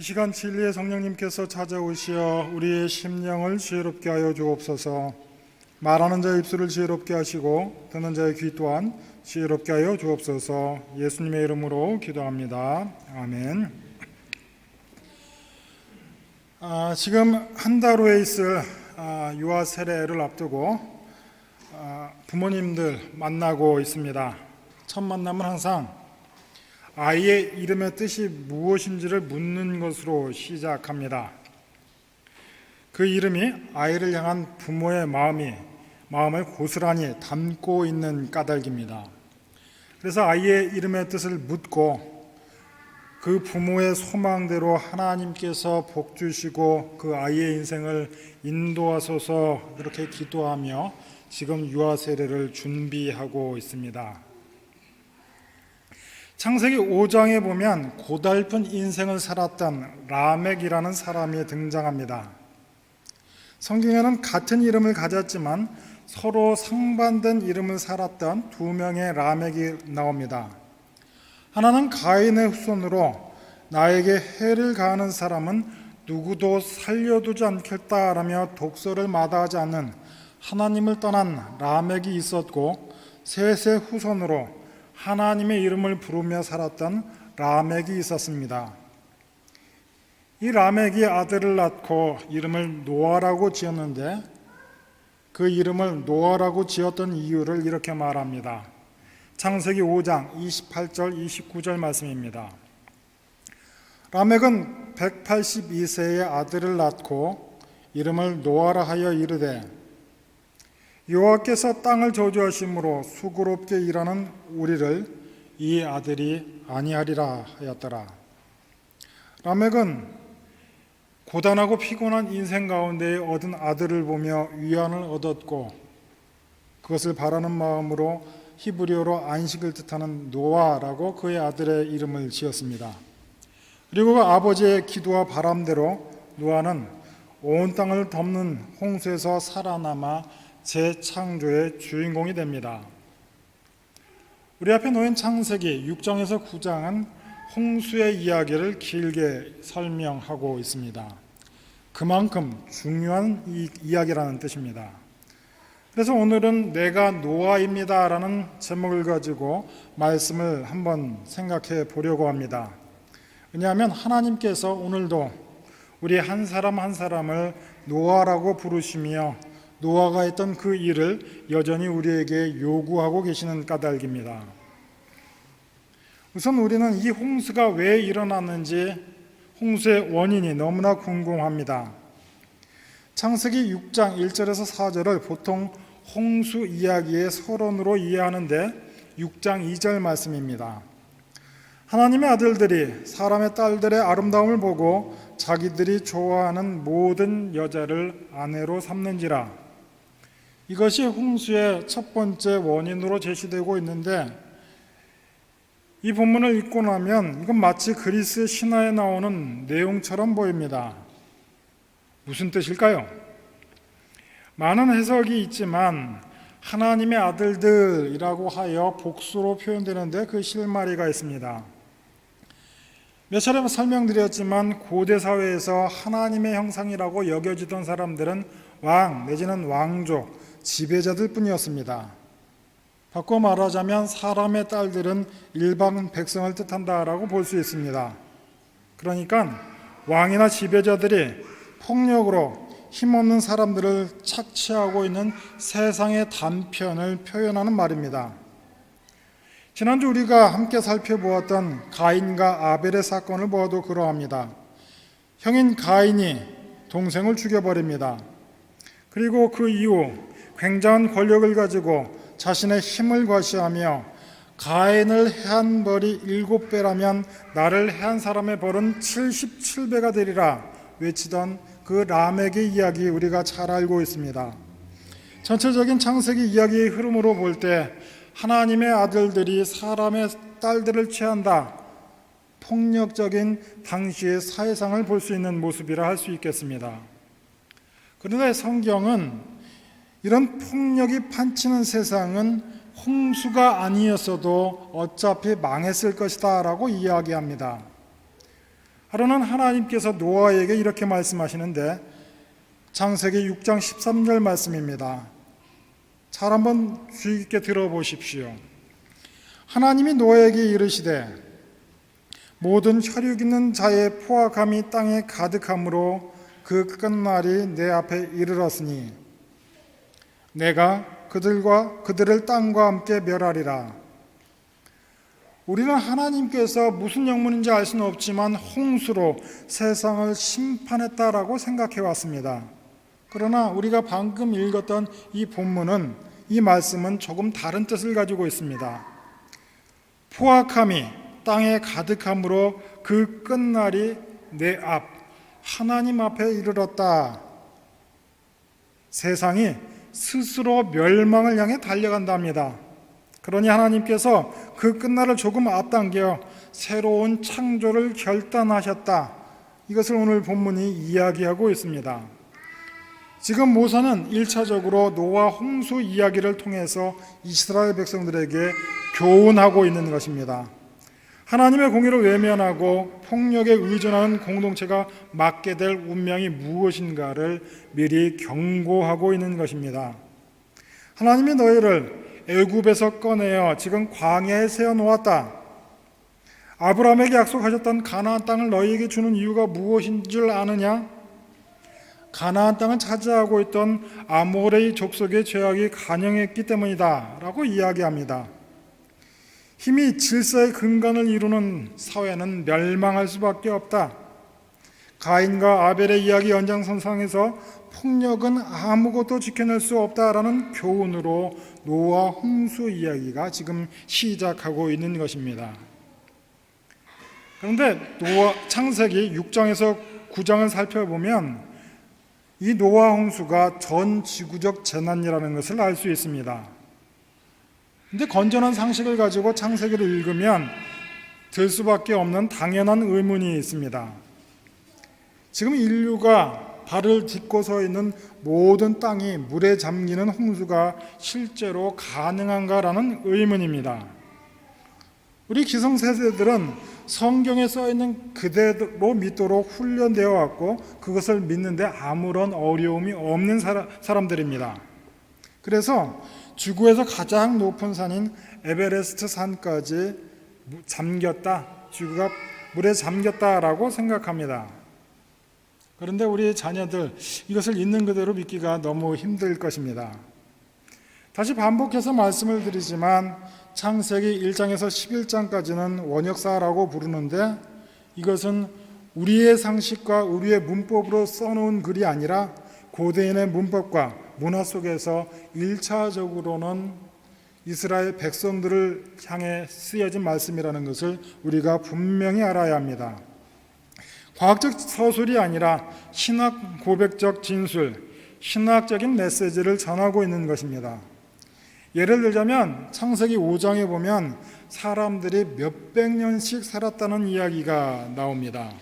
이 시간 진리의 성령님께서 찾아오시어 우리의 심령을 지혜롭게 하여 주옵소서. 말하는 자의 입술을 지혜롭게 하시고 듣는 자의 귀 또한 지혜롭게 하여 주옵소서. 예수님의 이름으로 기도합니다. 아멘. 지금 한 달 후에 있을 유아 세례를 앞두고 부모님들 만나고 있습니다. 첫 만남은 항상 아이의 이름의 뜻이 무엇인지를 묻는 것으로 시작합니다. 그 이름이 아이를 향한 부모의 마음을 고스란히 담고 있는 까닭입니다. 그래서 아이의 이름의 뜻을 묻고 그 부모의 소망대로 하나님께서 복 주시고 그 아이의 인생을 인도하소서 그렇게 기도하며 지금 유아 세례를 준비하고 있습니다. 창세기 5장에 보면 고달픈 인생을 살았던 라멕이라는 사람이 등장합니다. 성경에는 같은 이름을 가졌지만 서로 상반된 이름을 살았던 두 명의 라멕이 나옵니다. 하나는 가인의 후손으로 나에게 해를 가하는 사람은 누구도 살려두지 않겠다라며 독서를 마다하지 않는 하나님을 떠난 라멕이 있었고, 셋의 후손으로 하나님의 이름을 부르며 살았던 라멕이 있었습니다. 이 라멕이 아들을 낳고 이름을 노아라고 지었는데 그 이름을 노아라고 지었던 이유를 이렇게 말합니다. 창세기 5장 28절 29절 말씀입니다. 라멕은 182세의 아들을 낳고 이름을 노아라 하여 이르되 여호와께서 땅을 저주하심으로 수고롭게 일하는 우리를 이 아들이 아니하리라 하였더라. 라멕은 고단하고 피곤한 인생 가운데 얻은 아들을 보며 위안을 얻었고 그것을 바라는 마음으로 히브리어로 안식을 뜻하는 노아라고 그의 아들의 이름을 지었습니다. 그리고 그 아버지의 기도와 바람대로 노아는 온 땅을 덮는 홍수에서 살아남아 재창조의 주인공이 됩니다. 우리 앞에 놓인 창세기 6장에서 9장은 홍수의 이야기를 길게 설명하고 있습니다. 그만큼 중요한 이야기라는 뜻입니다. 그래서 오늘은 내가 노아입니다 라는 제목을 가지고 말씀을 한번 생각해 보려고 합니다. 왜냐하면 하나님께서 오늘도 우리 한 사람 한 사람을 노아라고 부르시며 노아가 했던 그 일을 여전히 우리에게 요구하고 계시는 까닭입니다. 우선 우리는 이 홍수가 왜 일어났는지 홍수의 원인이 너무나 궁금합니다. 창세기 6장 1절에서 4절을 보통 홍수 이야기의 서론으로 이해하는데 6장 2절 말씀입니다. 하나님의 아들들이 사람의 딸들의 아름다움을 보고 자기들이 좋아하는 모든 여자를 아내로 삼는지라. 이것이 홍수의 첫 번째 원인으로 제시되고 있는데 이 본문을 읽고 나면 이건 마치 그리스 신화에 나오는 내용처럼 보입니다. 무슨 뜻일까요? 많은 해석이 있지만 하나님의 아들들이라고 하여 복수로 표현되는데 그 실마리가 있습니다. 몇 차례 설명드렸지만 고대 사회에서 하나님의 형상이라고 여겨지던 사람들은 왕 내지는 왕족, 지배자들 뿐이었습니다. 바꿔 말하자면 사람의 딸들은 일반 백성을 뜻한다라고 볼 수 있습니다. 그러니까 왕이나 지배자들이 폭력으로 힘없는 사람들을 착취하고 있는 세상의 단편을 표현하는 말입니다. 지난주 우리가 함께 살펴보았던 가인과 아벨의 사건을 보아도 그러합니다. 형인 가인이 동생을 죽여버립니다. 그리고 그 이후 굉장한 권력을 가지고 자신의 힘을 과시하며 가인을 해한 벌이 7배라면 나를 해한 사람의 벌은 77배가 되리라 외치던 그 라멕의 이야기 우리가 잘 알고 있습니다. 전체적인 창세기 이야기의 흐름으로 볼 때 하나님의 아들들이 사람의 딸들을 취한다, 폭력적인 당시의 사회상을 볼 수 있는 모습이라 할 수 있겠습니다. 그런데 성경은 이런 폭력이 판치는 세상은 홍수가 아니었어도 어차피 망했을 것이다 라고 이야기합니다. 하루는 하나님께서 노아에게 이렇게 말씀하시는데 창세기 6장 13절 말씀입니다. 잘 한번 주의 깊게 들어보십시오. 하나님이 노아에게 이르시되 모든 혈육 있는 자의 포악함이 땅에 가득함으로 그 끝날이 내 앞에 이르렀으니 내가 그들을 땅과 함께 멸하리라. 우리는 하나님께서 무슨 영문인지 알 수는 없지만 홍수로 세상을 심판했다라고 생각해 왔습니다. 그러나 우리가 방금 읽었던 이 본문은, 이 말씀은 조금 다른 뜻을 가지고 있습니다. 포악함이 땅에 가득함으로 그 끝날이 내 앞, 하나님 앞에 이르렀다. 세상이 스스로 멸망을 향해 달려간답니다. 그러니 하나님께서 그 끝날을 조금 앞당겨 새로운 창조를 결단하셨다. 이것을 오늘 본문이 이야기하고 있습니다. 지금 모세는 1차적으로 노아 홍수 이야기를 통해서 이스라엘 백성들에게 교훈하고 있는 것입니다. 하나님의 공의를 외면하고 폭력에 의존하는 공동체가 맞게 될 운명이 무엇인가를 미리 경고하고 있는 것입니다. 하나님이 너희를 애굽에서 꺼내어 지금 광야에 세워놓았다. 아브라함에게 약속하셨던 가나안 땅을 너희에게 주는 이유가 무엇인 줄 아느냐? 가나안 땅을 차지하고 있던 아모레의 족속의 죄악이 간영했기 때문이다 라고 이야기합니다. 힘이 질서의 근간을 이루는 사회는 멸망할 수밖에 없다. 가인과 아벨의 이야기 연장선상에서 폭력은 아무것도 지켜낼 수 없다라는 교훈으로 노아 홍수 이야기가 지금 시작하고 있는 것입니다. 그런데 창세기 6장에서 9장을 살펴보면 이 노아 홍수가 전 지구적 재난이라는 것을 알 수 있습니다. 그런데 건전한 상식을 가지고 창세기를 읽으면 들 수밖에 없는 당연한 의문이 있습니다. 지금 인류가 발을 딛고 서 있는 모든 땅이 물에 잠기는 홍수가 실제로 가능한가라는 의문입니다. 우리 기성세대들은 성경에 써 있는 그대로 믿도록 훈련되어 왔고 그것을 믿는데 아무런 어려움이 없는 사람들입니다. 그래서 지구에서 가장 높은 산인 에베레스트 산까지 잠겼다, 지구가 물에 잠겼다라고 생각합니다. 그런데 우리 자녀들 이것을 있는 그대로 믿기가 너무 힘들 것입니다. 다시 반복해서 말씀을 드리지만 창세기 1장에서 11장까지는 원역사라고 부르는데 이것은 우리의 상식과 우리의 문법으로 써놓은 글이 아니라 고대인의 문법과 문화 속에서 1차적으로는 이스라엘 백성들을 향해 쓰여진 말씀이라는 것을 우리가 분명히 알아야 합니다. 과학적 서술이 아니라 신학 고백적 진술, 신학적인 메시지를 전하고 있는 것입니다. 예를 들자면 창세기 5장에 보면 사람들이 몇백 년씩 살았다는 이야기가 나옵니다.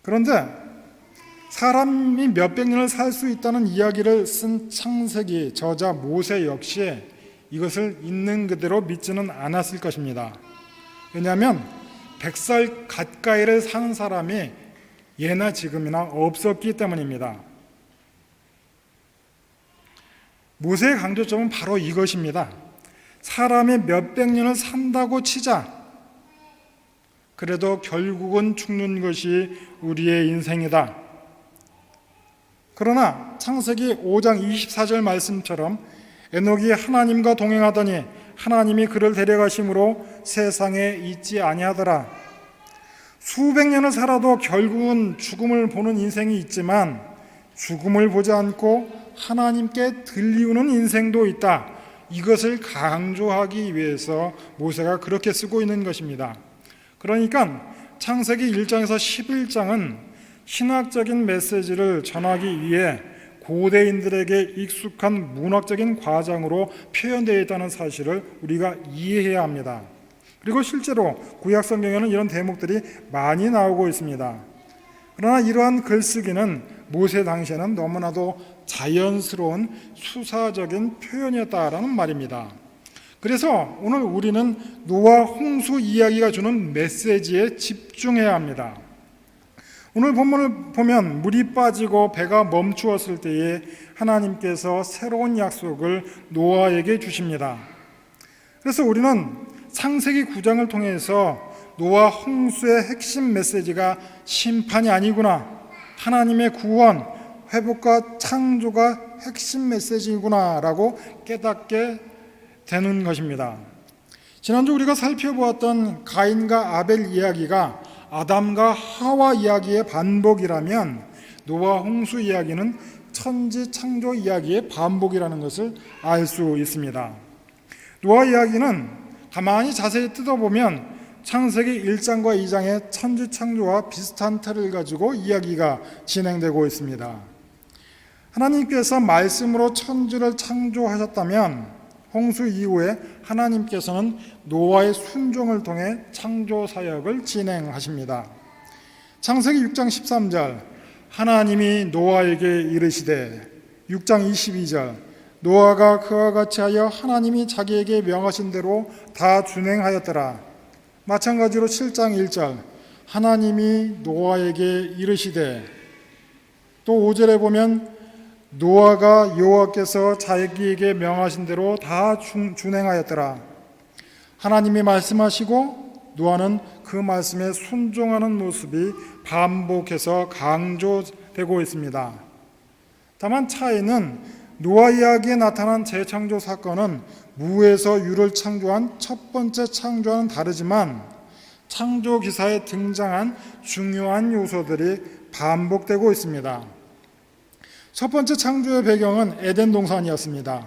그런데 사람이 몇백 년을 살 수 있다는 이야기를 쓴 창세기 저자 모세 역시 이것을 있는 그대로 믿지는 않았을 것입니다. 왜냐하면 100살 가까이를 사는 사람이 예나 지금이나 없었기 때문입니다. 모세의 강조점은 바로 이것입니다. 사람이 몇백 년을 산다고 치자. 그래도 결국은 죽는 것이 우리의 인생이다. 그러나 창세기 5장 24절 말씀처럼 에녹이 하나님과 동행하더니 하나님이 그를 데려가심으로 세상에 있지 아니하더라. 수백 년을 살아도 결국은 죽음을 보는 인생이 있지만 죽음을 보지 않고 하나님께 들리우는 인생도 있다. 이것을 강조하기 위해서 모세가 그렇게 쓰고 있는 것입니다. 그러니까 창세기 1장에서 11장은 신학적인 메시지를 전하기 위해 고대인들에게 익숙한 문학적인 과정으로 표현되어 있다는 사실을 우리가 이해해야 합니다. 그리고 실제로 구약 성경에는 이런 대목들이 많이 나오고 있습니다. 그러나 이러한 글쓰기는 모세 당시에는 너무나도 자연스러운 수사적인 표현이었다라는 말입니다. 그래서 오늘 우리는 노아 홍수 이야기가 주는 메시지에 집중해야 합니다. 오늘 본문을 보면 물이 빠지고 배가 멈추었을 때에 하나님께서 새로운 약속을 노아에게 주십니다. 그래서 우리는 창세기 9장을 통해서 노아 홍수의 핵심 메시지가 심판이 아니구나, 하나님의 구원, 회복과 창조가 핵심 메시지구나 라고 깨닫게 되는 것입니다. 지난주 우리가 살펴보았던 가인과 아벨 이야기가 아담과 하와 이야기의 반복이라면 노아 홍수 이야기는 천지 창조 이야기의 반복이라는 것을 알 수 있습니다. 노아 이야기는 가만히 자세히 뜯어보면 창세기 1장과 2장의 천지 창조와 비슷한 틀을 가지고 이야기가 진행되고 있습니다. 하나님께서 말씀으로 천지를 창조하셨다면 홍수 이후에 하나님께서는 노아의 순종을 통해 창조 사역을 진행하십니다. 창세기 6장 13절 하나님이 노아에게 이르시되 6장 22절 노아가 그와 같이 하여 하나님이 자기에게 명하신 대로 다 준행하였더라. 마찬가지로 7장 1절 하나님이 노아에게 이르시되 또 5절에 보면 노아가 여호와께서 자기에게 명하신 대로 다 준행하였더라. 하나님이 말씀하시고 노아는 그 말씀에 순종하는 모습이 반복해서 강조되고 있습니다. 다만 차이는 노아 이야기에 나타난 재창조 사건은 무에서 유를 창조한 첫 번째 창조와는 다르지만 창조 기사에 등장한 중요한 요소들이 반복되고 있습니다. 첫 번째 창조의 배경은 에덴 동산이었습니다.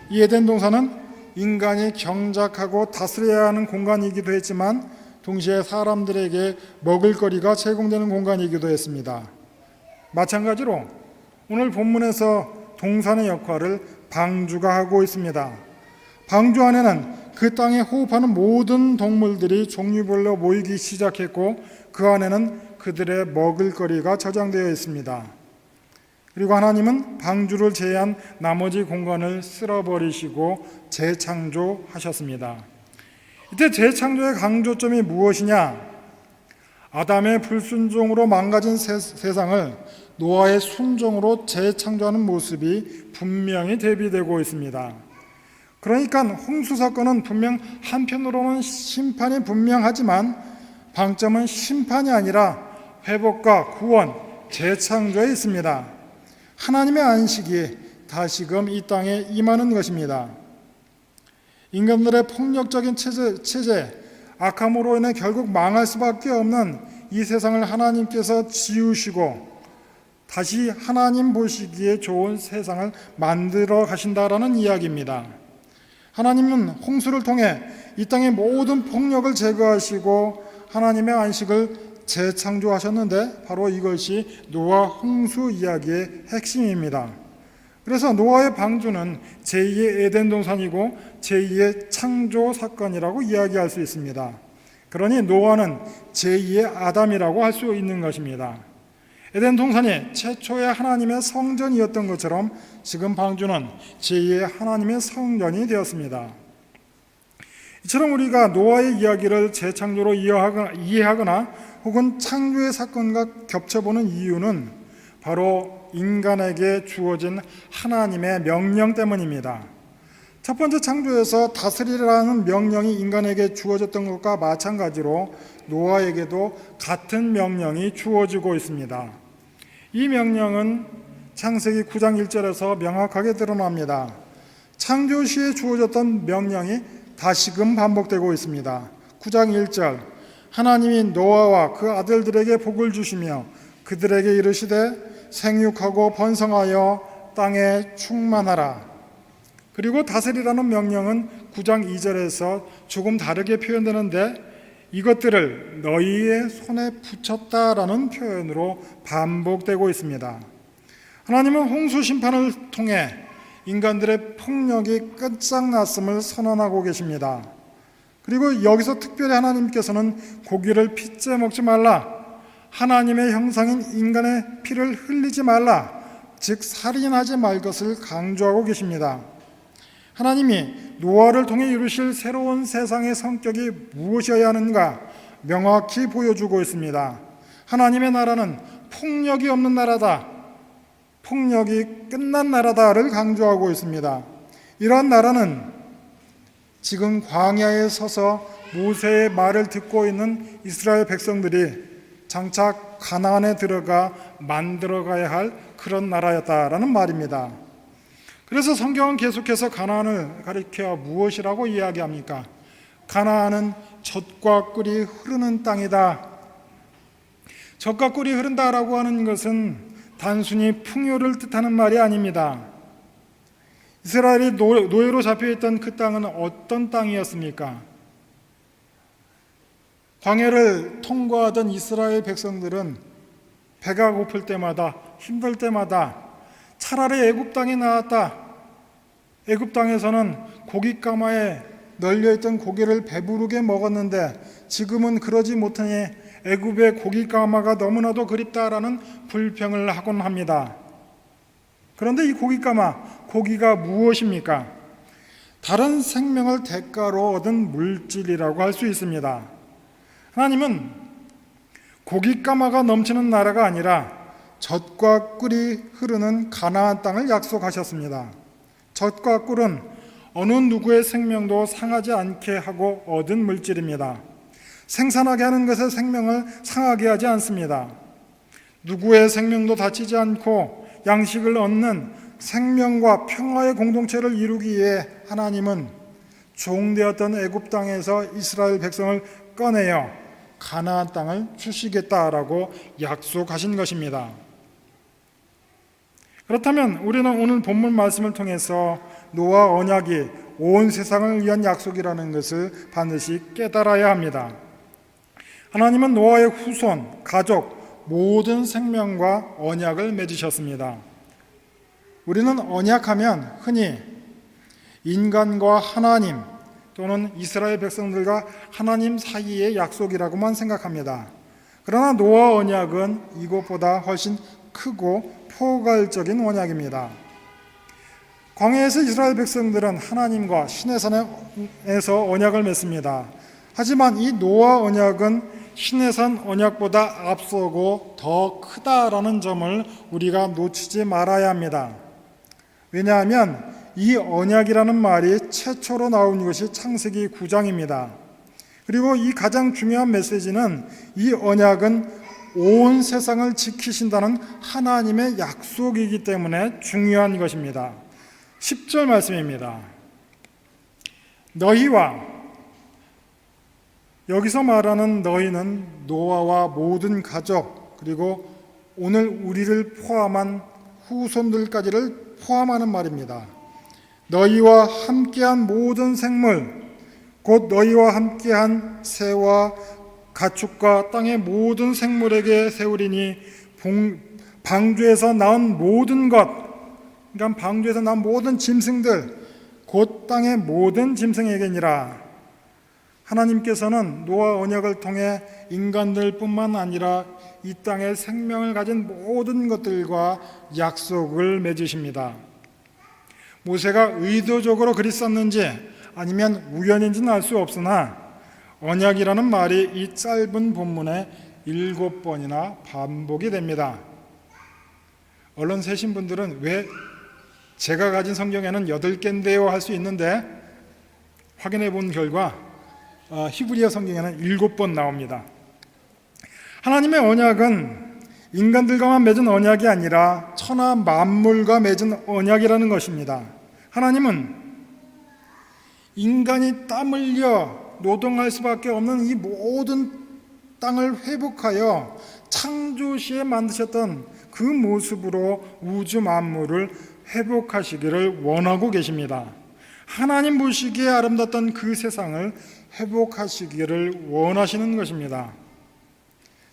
이 에덴 동산은 인간이 경작하고 다스려야 하는 공간이기도 했지만 동시에 사람들에게 먹을거리가 제공되는 공간이기도 했습니다. 마찬가지로 오늘 본문에서 동산의 역할을 방주가 하고 있습니다. 방주 안에는 그 땅에 호흡하는 모든 동물들이 종류별로 모이기 시작했고 그 안에는 그들의 먹을거리가 저장되어 있습니다. 그리고 하나님은 방주를 제외한 나머지 공간을 쓸어버리시고 재창조하셨습니다. 이때 재창조의 강조점이 무엇이냐? 아담의 불순종으로 망가진 세상을 노아의 순종으로 재창조하는 모습이 분명히 대비되고 있습니다. 그러니까 홍수 사건은 분명 한편으로는 심판이 분명하지만 방점은 심판이 아니라 회복과 구원, 재창조에 있습니다. 하나님의 안식이 다시금 이 땅에 임하는 것입니다. 인간들의 폭력적인 체제, 악함으로 인해 결국 망할 수밖에 없는 이 세상을 하나님께서 지우시고 다시 하나님 보시기에 좋은 세상을 만들어 가신다라는 이야기입니다. 하나님은 홍수를 통해 이 땅의 모든 폭력을 제거하시고 하나님의 안식을 재창조하셨는데 바로 이것이 노아 홍수 이야기의 핵심입니다. 그래서 노아의 방주는 제2의 에덴 동산이고 제2의 창조 사건이라고 이야기할 수 있습니다. 그러니 노아는 제2의 아담이라고 할 수 있는 것입니다. 에덴 동산이 최초의 하나님의 성전이었던 것처럼 지금 방주는 제2의 하나님의 성전이 되었습니다. 이처럼 우리가 노아의 이야기를 재창조로 이해하거나 혹은 창조의 사건과 겹쳐보는 이유는 바로 인간에게 주어진 하나님의 명령 때문입니다. 첫 번째 창조에서 다스리라는 명령이 인간에게 주어졌던 것과 마찬가지로 노아에게도 같은 명령이 주어지고 있습니다. 이 명령은 창세기 9장 1절에서 명확하게 드러납니다. 창조 시에 주어졌던 명령이 다시금 반복되고 있습니다. 9장 1절 하나님이 노아와 그 아들들에게 복을 주시며 그들에게 이르시되 생육하고 번성하여 땅에 충만하라. 그리고 다스리라는 명령은 9장 2절에서 조금 다르게 표현되는데 이것들을 너희의 손에 붙였다라는 표현으로 반복되고 있습니다. 하나님은 홍수 심판을 통해 인간들의 폭력이 끝장났음을 선언하고 계십니다. 그리고 여기서 특별히 하나님께서는 고기를 핏째 먹지 말라, 하나님의 형상인 인간의 피를 흘리지 말라, 즉 살인하지 말 것을 강조하고 계십니다. 하나님이 노아를 통해 이루실 새로운 세상의 성격이 무엇이어야 하는가 명확히 보여주고 있습니다. 하나님의 나라는 폭력이 없는 나라다, 폭력이 끝난 나라다를 강조하고 있습니다. 이러한 나라는 지금 광야에 서서 모세의 말을 듣고 있는 이스라엘 백성들이 장차 가나안에 들어가 만들어가야 할 그런 나라였다라는 말입니다. 그래서 성경은 계속해서 가나안을 가리켜 무엇이라고 이야기합니까? 가나안은 젖과 꿀이 흐르는 땅이다. 젖과 꿀이 흐른다라고 하는 것은 단순히 풍요를 뜻하는 말이 아닙니다. 이스라엘이 노예로 잡혀있던 그 땅은 어떤 땅이었습니까? 광야를 통과하던 이스라엘 백성들은 배가 고플 때마다, 힘들 때마다 차라리 애굽 땅에 나왔다. 애굽 땅에서는 고깃가마에 널려있던 고기를 배부르게 먹었는데 지금은 그러지 못하니 애굽의 고깃가마가 너무나도 그립다라는 불평을 하곤 합니다. 그런데 이 고기가 무엇입니까? 다른 생명을 대가로 얻은 물질이라고 할 수 있습니다. 하나님은 고깃가마가 넘치는 나라가 아니라 젖과 꿀이 흐르는 가나안 땅을 약속하셨습니다. 젖과 꿀은 어느 누구의 생명도 상하지 않게 하고 얻은 물질입니다. 생산하게 하는 것의 생명을 상하게 하지 않습니다. 누구의 생명도 다치지 않고 양식을 얻는 생명과 평화의 공동체를 이루기 위해 하나님은 종되었던 애굽 땅에서 이스라엘 백성을 꺼내어 가나안 땅을 주시겠다라고 약속하신 것입니다. 그렇다면 우리는 오늘 본문 말씀을 통해서 노아 언약이 온 세상을 위한 약속이라는 것을 반드시 깨달아야 합니다. 하나님은 노아의 후손, 가족, 모든 생명과 언약을 맺으셨습니다. 우리는 언약하면 흔히 인간과 하나님 또는 이스라엘 백성들과 하나님 사이의 약속이라고만 생각합니다. 그러나 노아 언약은 이것보다 훨씬 크고 포괄적인 언약입니다. 광야에서 이스라엘 백성들은 하나님과 시내 산에서 언약을 맺습니다. 하지만 이 노아 언약은 시내 산 언약보다 앞서고 더 크다라는 점을 우리가 놓치지 말아야 합니다. 왜냐하면 이 언약이라는 말이 최초로 나온 것이 창세기 9장입니다. 그리고 이 가장 중요한 메시지는 이 언약은 온 세상을 지키신다는 하나님의 약속이기 때문에 중요한 것입니다. 10절 말씀입니다. 너희와, 여기서 말하는 너희는 노아와 모든 가족, 그리고 오늘 우리를 포함한 후손들까지를 포함하는 말입니다. 너희와 함께한 모든 생물, 곧 너희와 함께한 새와 가축과 땅의 모든 생물에게 세우리니 방주에서 나온 모든 것, 그러니까 방주에서 나온 모든 짐승들, 곧 땅의 모든 짐승에게니라. 하나님께서는 노아 언약을 통해 인간들뿐만 아니라 이 땅에 생명을 가진 모든 것들과 약속을 맺으십니다. 모세가 의도적으로 글이 썼는지 아니면 우연인지는 알 수 없으나 언약이라는 말이 이 짧은 본문에 7번이나 반복이 됩니다. 얼른 세신 분들은 왜 제가 가진 성경에는 8개인데요 할 수 있는데 확인해 본 결과 히브리어 성경에는 7번 나옵니다. 하나님의 언약은 인간들과만 맺은 언약이 아니라 천하 만물과 맺은 언약이라는 것입니다. 하나님은 인간이 땀 흘려 노동할 수밖에 없는 이 모든 땅을 회복하여 창조 시에 만드셨던 그 모습으로 우주 만물을 회복하시기를 원하고 계십니다. 하나님 보시기에 아름답던 그 세상을 회복하시기를 원하시는 것입니다.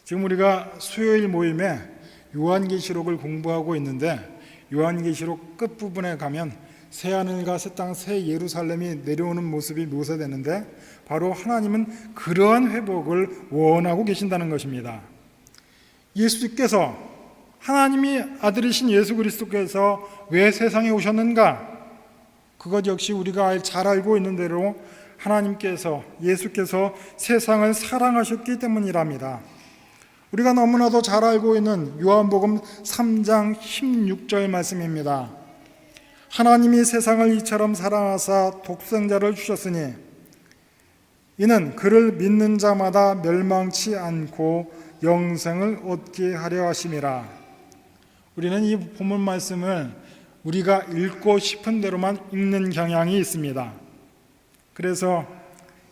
지금 우리가 수요일 모임에 요한계시록을 공부하고 있는데 요한계시록 끝부분에 가면 새하늘과 새 땅, 새 예루살렘이 내려오는 모습이 묘사되는데 바로 하나님은 그러한 회복을 원하고 계신다는 것입니다. 예수께서, 하나님이 아들이신 예수 그리스도께서 왜 세상에 오셨는가? 그것 역시 우리가 잘 알고 있는 대로 예수께서 세상을 사랑하셨기 때문이랍니다. 우리가 너무나도 잘 알고 있는 요한복음 3장 16절 말씀입니다. 하나님이 세상을 이처럼 사랑하사 독생자를 주셨으니 이는 그를 믿는 자마다 멸망치 않고 영생을 얻게 하려 하심이라. 우리는 이 본문 말씀을 우리가 읽고 싶은 대로만 읽는 경향이 있습니다. 그래서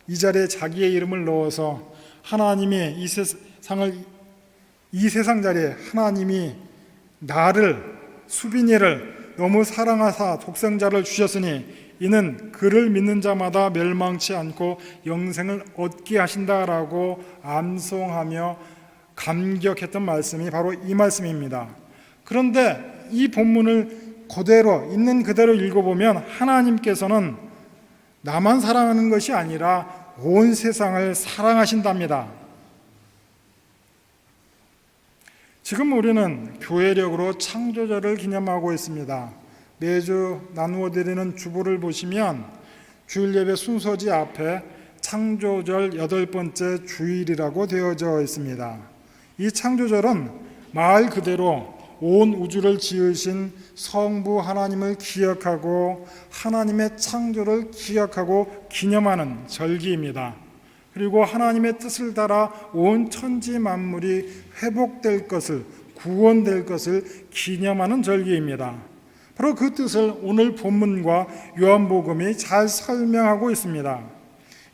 이 자리에 자기의 이름을 넣어서 하나님이 이 세상 자리에 하나님이 나를, 수빈이를 너무 사랑하사 독생자를 주셨으니 이는 그를 믿는 자마다 멸망치 않고 영생을 얻게 하신다라고 암송하며 감격했던 말씀이 바로 이 말씀입니다. 그런데 이 본문을 있는 그대로 읽어보면 하나님께서는 나만 사랑하는 것이 아니라 온 세상을 사랑하신답니다. 지금 우리는 교회력으로 창조절을 기념하고 있습니다. 매주 나누어 드리는 주보를 보시면 주일 예배 순서지 앞에 창조절 8번째 주일이라고 되어져 있습니다. 이 창조절은 말 그대로 온 우주를 지으신 성부 하나님을 기억하고 하나님의 창조를 기억하고 기념하는 절기입니다. 그리고 하나님의 뜻을 따라 온 천지 만물이 회복될 것을, 구원될 것을 기념하는 절기입니다. 바로 그 뜻을 오늘 본문과 요한복음이 잘 설명하고 있습니다.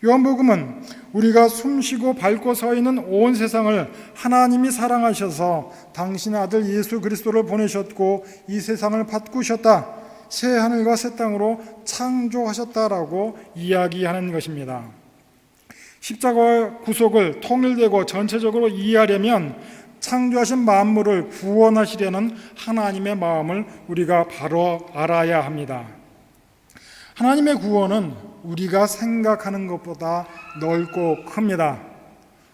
요한복음은 우리가 숨쉬고 밟고 서 있는 온 세상을 하나님이 사랑하셔서 당신의 아들 예수 그리스도를 보내셨고 이 세상을 바꾸셨다, 새 하늘과 새 땅으로 창조하셨다라고 이야기하는 것입니다. 십자가의 구속을 통일되고 전체적으로 이해하려면 창조하신 만물을 구원하시려는 하나님의 마음을 우리가 바로 알아야 합니다. 하나님의 구원은 우리가 생각하는 것보다 넓고 큽니다.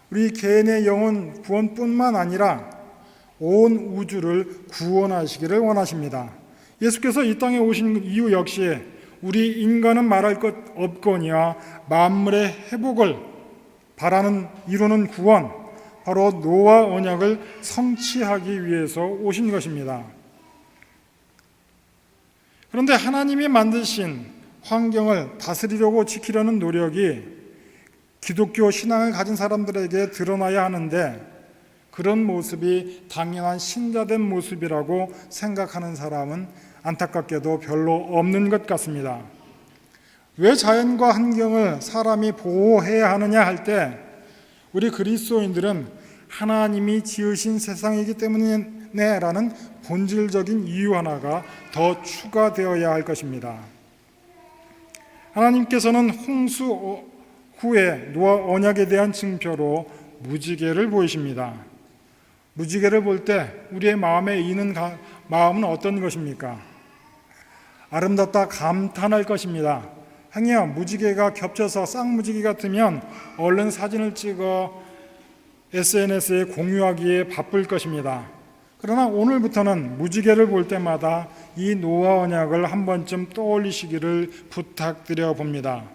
우리 개인의 영혼 구원뿐만 아니라 온 우주를 구원하시기를 원하십니다. 예수께서 이 땅에 오신 이유 역시 우리 인간은 말할 것 없거니와 만물의 회복을 이루는 구원, 바로 노아 언약을 성취하기 위해서 오신 것입니다. 그런데 하나님이 만드신 환경을 다스리려고 지키려는 노력이 기독교 신앙을 가진 사람들에게 드러나야 하는데 그런 모습이 당연한 신자된 모습이라고 생각하는 사람은 안타깝게도 별로 없는 것 같습니다. 왜 자연과 환경을 사람이 보호해야 하느냐 할 때 우리 그리스도인들은 하나님이 지으신 세상이기 때문이네라는 본질적인 이유 하나가 더 추가되어야 할 것입니다. 하나님께서는 홍수 후에 노아 언약에 대한 징표로 무지개를 보이십니다. 무지개를 볼 때 우리의 마음에 있는 마음은 어떤 것입니까? 아름답다 감탄할 것입니다. 행여 무지개가 겹쳐서 쌍무지개 같으면 얼른 사진을 찍어 SNS에 공유하기에 바쁠 것입니다. 그러나 오늘부터는 무지개를 볼 때마다 이 노아 언약을 한 번쯤 떠올리시기를 부탁드려 봅니다.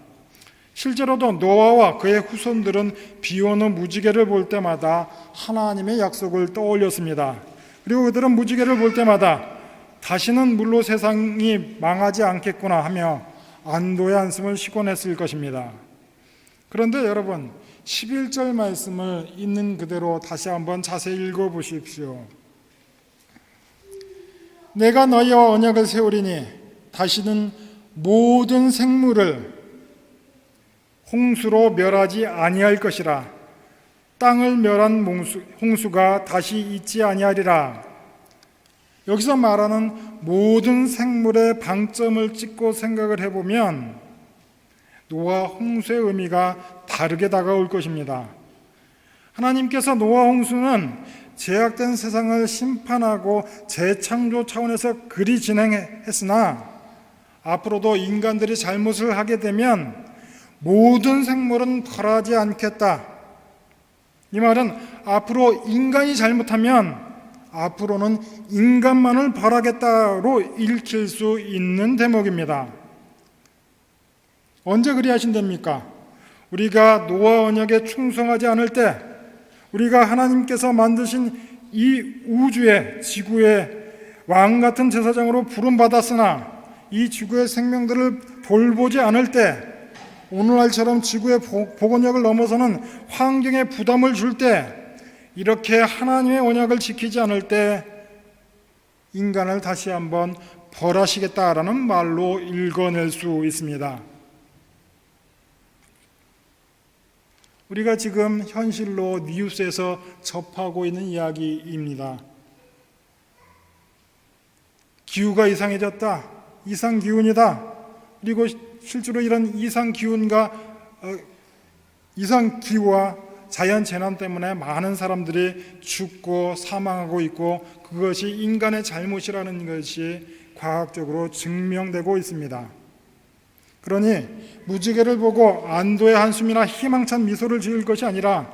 실제로도 노아와 그의 후손들은 비 오는 무지개를 볼 때마다 하나님의 약속을 떠올렸습니다. 그리고 그들은 무지개를 볼 때마다 다시는 물로 세상이 망하지 않겠구나 하며 안도의 한숨을 쉬곤 했을 것입니다. 그런데 여러분, 11절 말씀을 있는 그대로 다시 한번 자세히 읽어보십시오. 내가 너희와 언약을 세우리니 다시는 모든 생물을 홍수로 멸하지 아니할 것이라. 땅을 멸한 홍수가 다시 있지 아니하리라. 여기서 말하는 모든 생물의 방점을 찍고 생각을 해보면 노아 홍수의 의미가 다르게 다가올 것입니다. 하나님께서 노아 홍수는 죄악된 세상을 심판하고 재창조 차원에서 그리 진행했으나 앞으로도 인간들이 잘못을 하게 되면 모든 생물은 벌하지 않겠다. 이 말은 앞으로 인간이 잘못하면 앞으로는 인간만을 벌하겠다로 읽힐 수 있는 대목입니다. 언제 그리하신답니까? 우리가 노아 언약에 충성하지 않을 때, 우리가 하나님께서 만드신 이 우주의 지구의 왕 같은 제사장으로 부름받았으나 이 지구의 생명들을 돌보지 않을 때, 오늘날처럼 지구의 복원력을 넘어서는 환경에 부담을 줄 때, 이렇게 하나님의 언약을 지키지 않을 때 인간을 다시 한번 벌하시겠다라는 말로 읽어낼 수 있습니다. 우리가 지금 현실로 뉴스에서 접하고 있는 이야기입니다. 기후가 이상해졌다, 이상기온이다. 그리고 실제로 이런 이상기온과 이상기후와 자연재난 때문에 많은 사람들이 죽고 사망하고 있고, 그것이 인간의 잘못이라는 것이 과학적으로 증명되고 있습니다. 그러니 무지개를 보고 안도의 한숨이나 희망찬 미소를 지을 것이 아니라,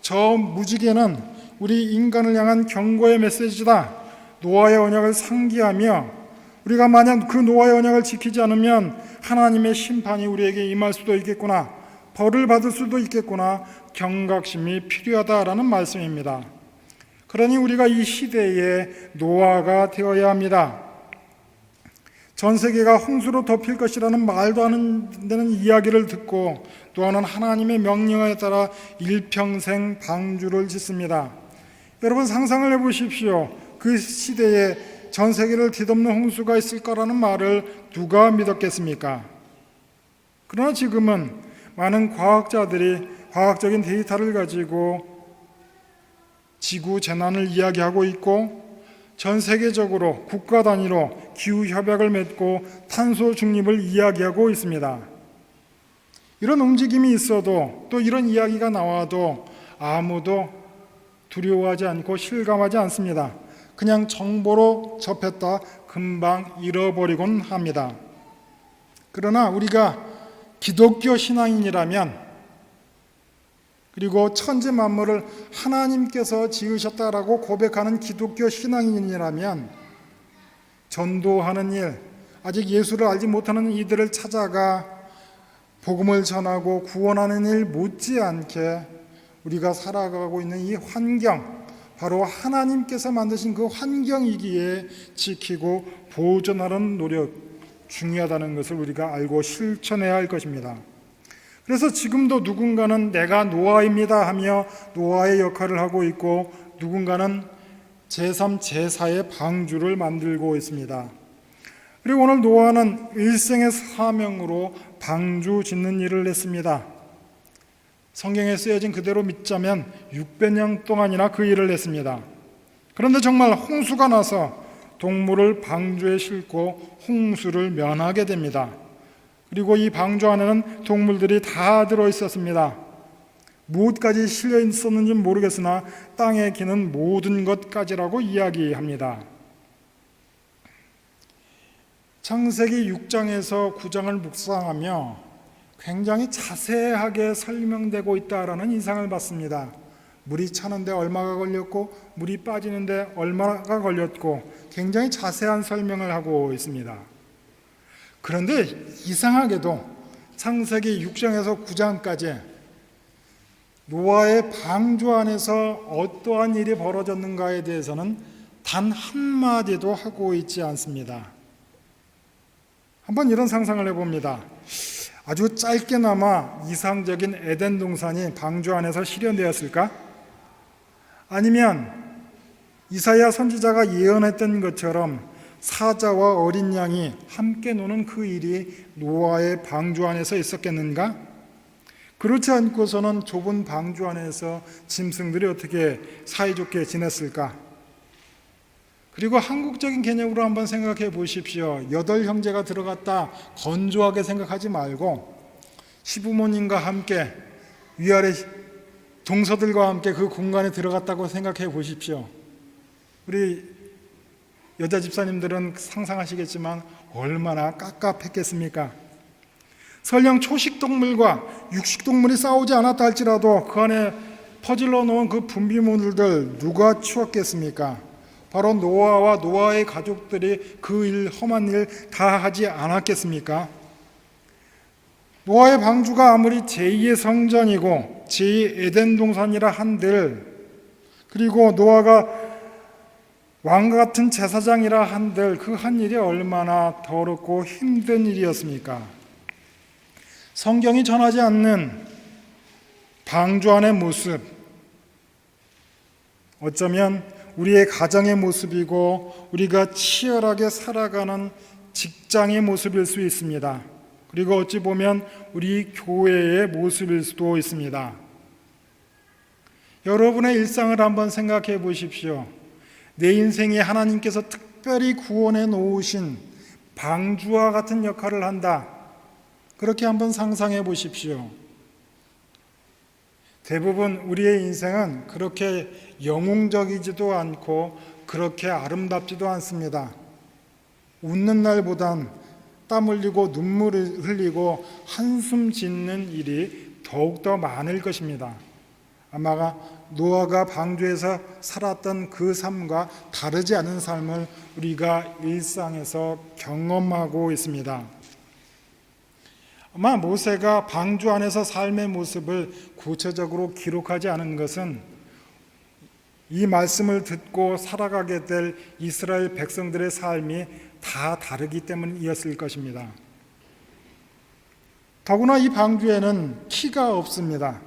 저 무지개는 우리 인간을 향한 경고의 메시지다. 노아의 언약을 상기하며 우리가 만약 그 노아의 언약을 지키지 않으면 하나님의 심판이 우리에게 임할 수도 있겠구나, 벌을 받을 수도 있겠구나, 경각심이 필요하다라는 말씀입니다. 그러니 우리가 이 시대에 노아가 되어야 합니다. 전 세계가 홍수로 덮일 것이라는 말도 안 되는 이야기를 듣고 노아는 하나님의 명령에 따라 일평생 방주를 짓습니다. 여러분 상상을 해보십시오. 그 시대에 전 세계를 뒤덮는 홍수가 있을 거라는 말을 누가 믿었겠습니까? 그러나 지금은 많은 과학자들이 과학적인 데이터를 가지고 지구 재난을 이야기하고 있고, 전 세계적으로 국가 단위로 기후협약을 맺고 탄소 중립을 이야기하고 있습니다. 이런 움직임이 있어도, 또 이런 이야기가 나와도 아무도 두려워하지 않고 실감하지 않습니다. 그냥 정보로 접했다 금방 잃어버리곤 합니다. 그러나 우리가 기독교 신앙인이라면, 그리고 천지 만물을 하나님께서 지으셨다라고 고백하는 기독교 신앙인이라면, 전도하는 일, 아직 예수를 알지 못하는 이들을 찾아가 복음을 전하고 구원하는 일 못지않게 우리가 살아가고 있는 이 환경, 바로 하나님께서 만드신 그 환경이기에 지키고 보존하는 노력, 중요하다는 것을 우리가 알고 실천해야 할 것입니다. 그래서 지금도 누군가는 내가 노아입니다 하며 노아의 역할을 하고 있고, 누군가는 제3, 제4의 방주를 만들고 있습니다. 그리고 오늘 노아는 일생의 사명으로 방주 짓는 일을 했습니다. 성경에 쓰여진 그대로 믿자면 600년 동안이나 그 일을 했습니다. 그런데 정말 홍수가 나서 동물을 방주에 싣고 홍수를 면하게 됩니다. 그리고 이 방주 안에는 동물들이 다 들어있었습니다. 무엇까지 실려 있었는지 모르겠으나 땅에 기는 모든 것까지라고 이야기합니다. 창세기 6장에서 9장을 묵상하며 굉장히 자세하게 설명되고 있다라는 인상을 받습니다. 물이 차는데 얼마가 걸렸고 물이 빠지는데 얼마가 걸렸고 굉장히 자세한 설명을 하고 있습니다. 그런데 이상하게도 창세기 6장에서 9장까지 노아의 방주 안에서 어떠한 일이 벌어졌는가에 대해서는 단 한마디도 하고 있지 않습니다. 한번 이런 상상을 해봅니다. 아주 짧게나마 이상적인 에덴 동산이 방주 안에서 실현되었을까? 아니면 이사야 선지자가 예언했던 것처럼 사자와 어린 양이 함께 노는 그 일이 노아의 방주 안에서 있었겠는가? 그렇지 않고서는 좁은 방주 안에서 짐승들이 어떻게 사이좋게 지냈을까? 그리고 한국적인 개념으로 한번 생각해 보십시오. 8형제가 들어갔다 건조하게 생각하지 말고 시부모님과 함께 위아래 동서들과 함께 그 공간에 들어갔다고 생각해 보십시오. 우리 여자 집사님들은 상상하시겠지만 얼마나 깝깝했겠습니까? 설령 초식동물과 육식동물이 싸우지 않았다 할지라도 그 안에 퍼질러 놓은 그 분비물들 누가 치웠겠습니까? 바로 노아와 노아의 가족들이 그 일, 험한 일 다 하지 않았겠습니까? 노아의 방주가 아무리 제2의 성전이고 제2의 에덴 동산이라 한들, 그리고 노아가 왕과 같은 제사장이라 한들 그 한 일이 얼마나 더럽고 힘든 일이었습니까? 성경이 전하지 않는 방주 안의 모습, 어쩌면 우리의 가정의 모습이고 우리가 치열하게 살아가는 직장의 모습일 수 있습니다. 그리고 어찌 보면 우리 교회의 모습일 수도 있습니다. 여러분의 일상을 한번 생각해 보십시오. 내 인생에 하나님께서 특별히 구원해 놓으신 방주와 같은 역할을 한다. 그렇게 한번 상상해 보십시오. 대부분 우리의 인생은 그렇게 영웅적이지도 않고 그렇게 아름답지도 않습니다. 웃는 날보단 땀 흘리고 눈물을 흘리고 한숨 짓는 일이 더욱더 많을 것입니다. 아마 노아가 방주에서 살았던 그 삶과 다르지 않은 삶을 우리가 일상에서 경험하고 있습니다. 아마 모세가 방주 안에서 삶의 모습을 구체적으로 기록하지 않은 것은 이 말씀을 듣고 살아가게 될 이스라엘 백성들의 삶이 다 다르기 때문이었을 것입니다. 더구나 이 방주에는 키가 없습니다.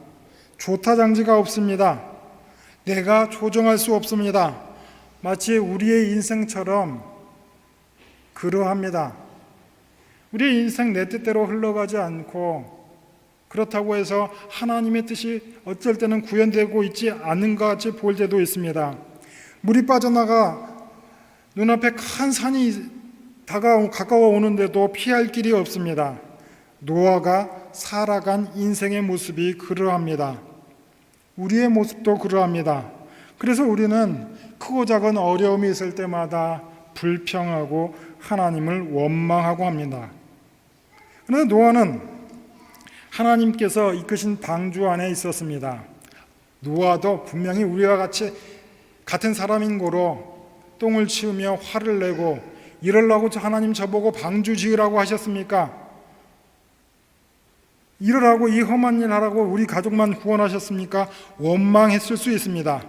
조타 장치가 없습니다. 내가 조정할 수 없습니다. 마치 우리의 인생처럼 그러합니다. 우리의 인생 내 뜻대로 흘러가지 않고, 그렇다고 해서 하나님의 뜻이 어쩔 때는 구현되고 있지 않은 것 같이 보일 때도 있습니다. 물이 빠져나가 눈앞에 큰 산이 가까워 오는데도 피할 길이 없습니다. 노아가 살아간 인생의 모습이 그러합니다. 우리의 모습도 그러합니다. 그래서 우리는 크고 작은 어려움이 있을 때마다 불평하고 하나님을 원망하고 합니다. 그런데 노아는 하나님께서 이끄신 방주 안에 있었습니다. 노아도 분명히 우리와 같은 사람인 고로 똥을 치우며 화를 내고, 이러려고 하나님 저보고 방주 지으라고 하셨습니까? 이러라고, 이 험한 일 하라고 우리 가족만 구원하셨습니까? 원망했을 수 있습니다.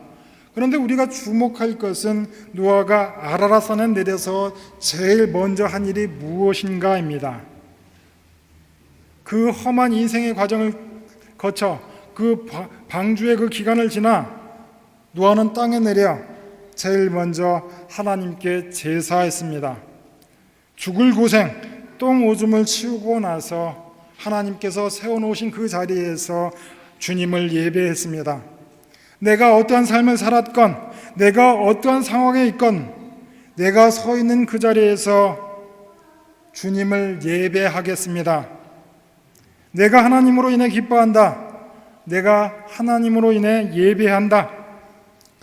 그런데 우리가 주목할 것은 노아가 아라랏산에 내려서 제일 먼저 한 일이 무엇인가입니다. 그 험한 인생의 과정을 거쳐 그 방주의 그 기간을 지나 노아는 땅에 내려 제일 먼저 하나님께 제사했습니다. 죽을 고생, 똥 오줌을 치우고 나서 하나님께서 세워놓으신 그 자리에서 주님을 예배했습니다. 내가 어떠한 삶을 살았건, 내가 어떠한 상황에 있건, 내가 서 있는 그 자리에서 주님을 예배하겠습니다. 내가 하나님으로 인해 기뻐한다. 내가 하나님으로 인해 예배한다.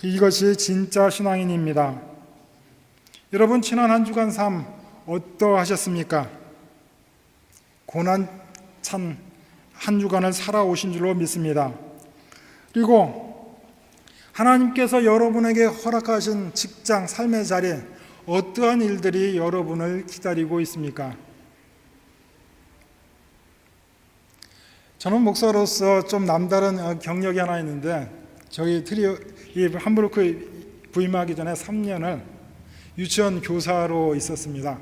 이것이 진짜 신앙인입니다. 여러분, 지난 한 주간 삶 어떠하셨습니까? 고난찬 한 주간을 살아오신 줄로 믿습니다. 그리고 하나님께서 여러분에게 허락하신 직장, 삶의 자리에 어떠한 일들이 여러분을 기다리고 있습니까? 저는 목사로서 좀 남다른 경력이 하나 있는데, 저희 이 함부르크 부임하기 전에 3년을 유치원 교사로 있었습니다.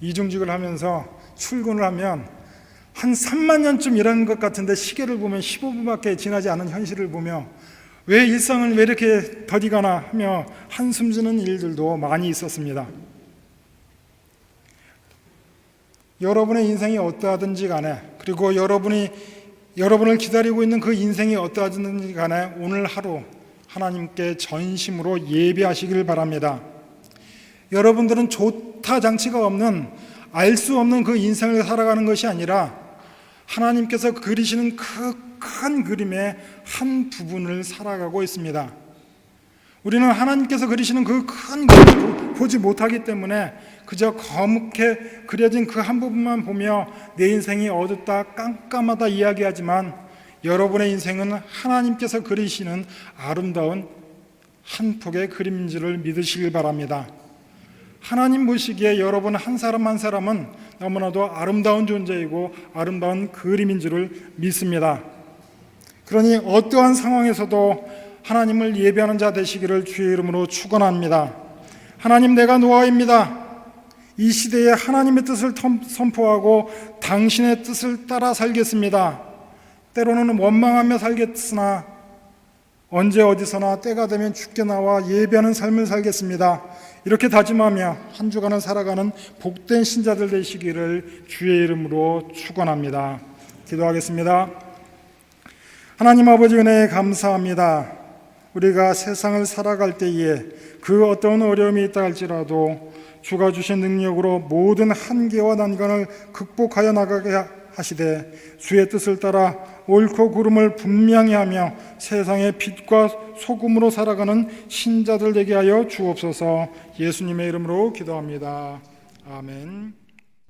이중직을 하면서 출근을 하면 한 3만 년쯤 일한 것 같은데, 시계를 보면 15분밖에 지나지 않은 현실을 보며 왜 일상을 왜 이렇게 더디가나 하며 한숨 지는 일들도 많이 있었습니다. 여러분의 인생이 어떠하든지 간에, 그리고 여러분을 기다리고 있는 그 인생이 어떠하든지 간에 오늘 하루 하나님께 전심으로 예배하시길 바랍니다. 여러분들은 조타 장치가 없는, 알 수 없는 그 인생을 살아가는 것이 아니라 하나님께서 그리시는 그 큰 그림의 한 부분을 살아가고 있습니다. 우리는 하나님께서 그리시는 그 큰 그림을 보지 못하기 때문에 그저 거뭇게 그려진 그 한 부분만 보며 내 인생이 어둡다, 깜깜하다 이야기하지만, 여러분의 인생은 하나님께서 그리시는 아름다운 한 폭의 그림인 줄을 믿으시길 바랍니다. 하나님 보시기에 여러분 한 사람 한 사람은 너무나도 아름다운 존재이고 아름다운 그림인 줄을 믿습니다. 그러니 어떠한 상황에서도 하나님을 예배하는 자 되시기를 주의 이름으로 축원합니다. 하나님, 내가 노아입니다. 이 시대에 하나님의 뜻을 선포하고 당신의 뜻을 따라 살겠습니다. 때로는 원망하며 살겠으나 언제 어디서나 때가 되면 주께 나와 예배하는 삶을 살겠습니다. 이렇게 다짐하며 한 주간을 살아가는 복된 신자들 되시기를 주의 이름으로 축원합니다. 기도하겠습니다. 하나님 아버지, 은혜에 감사합니다. 우리가 세상을 살아갈 때에 그 어떤 어려움이 있다 할지라도 주가 주신 능력으로 모든 한계와 난관을 극복하여 나가게 하시되 주의 뜻을 따라 옳고 그름을 분명히 하며 세상의 빛과 소금으로 살아가는 신자들 되게 하여 주옵소서. 예수님의 이름으로 기도합니다. 아멘.